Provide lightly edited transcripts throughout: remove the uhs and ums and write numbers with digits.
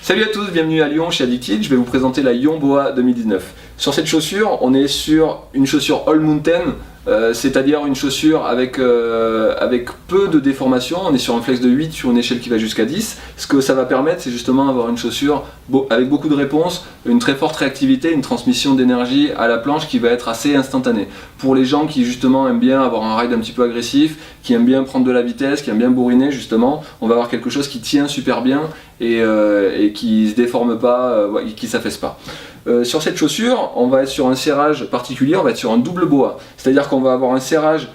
Salut à tous, bienvenue à Lyon chez Addicted. Je vais vous présenter la Ion Boa 2019. Sur cette chaussure, on est sur une chaussure All Mountain, c'est-à-dire une chaussure avec peu de déformation. On est sur un flex de 8 sur une échelle qui va jusqu'à 10. Ce que ça va permettre, c'est justement avoir une chaussure avec beaucoup de réponses, une très forte réactivité, une transmission d'énergie à la planche qui va être assez instantanée. Pour les gens qui justement aiment bien avoir un ride un petit peu agressif, qui aiment bien prendre de la vitesse, qui aiment bien bourriner justement, on va avoir quelque chose qui tient super bien et qui se déforme pas, qui s'affaisse pas. Sur cette chaussure, on va être sur un serrage particulier, on va être sur un double boa, c'est-à-dire qu'on va avoir un serrage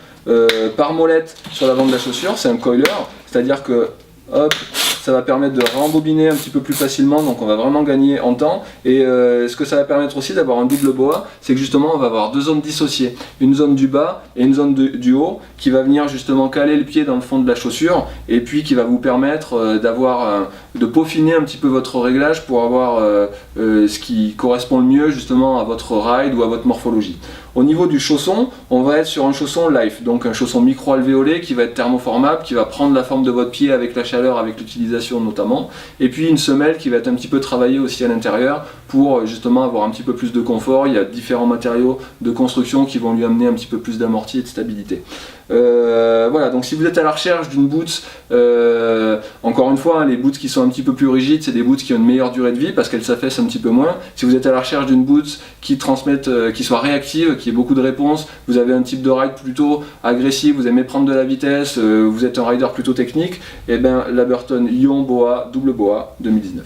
par molette sur l'avant de la chaussure, c'est un coiler, c'est-à-dire que hop, ça va permettre de rembobiner un petit peu plus facilement, donc on va vraiment gagner en temps. Et ce que ça va permettre aussi d'avoir un double boa, c'est que justement on va avoir deux zones dissociées, une zone du bas et une zone du haut, qui va venir justement caler le pied dans le fond de la chaussure, et puis qui va vous permettre de peaufiner un petit peu votre réglage pour avoir ce qui correspond le mieux justement à votre ride ou à votre morphologie. Au niveau du chausson, on va être sur un chausson Life, donc un chausson micro-alvéolé qui va être thermoformable, qui va prendre la forme de votre pied avec la chaleur, avec l'utilisation notamment, et puis une semelle qui va être un petit peu travaillée aussi à l'intérieur pour justement avoir un petit peu plus de confort. Il y a différents matériaux de construction qui vont lui amener un petit peu plus d'amorti et de stabilité. Voilà, donc si vous êtes à la recherche d'une boot, encore une fois, les boots qui sont un petit peu plus rigides, c'est des boots qui ont une meilleure durée de vie parce qu'elles s'affaissent un petit peu moins. Si vous êtes à la recherche d'une boot qui qui soit réactive, qui ait beaucoup de réponses, vous avez un type de ride plutôt agressif, vous aimez prendre de la vitesse, vous êtes un rider plutôt technique, et bien la Burton Ion Boa Double Boa 2019.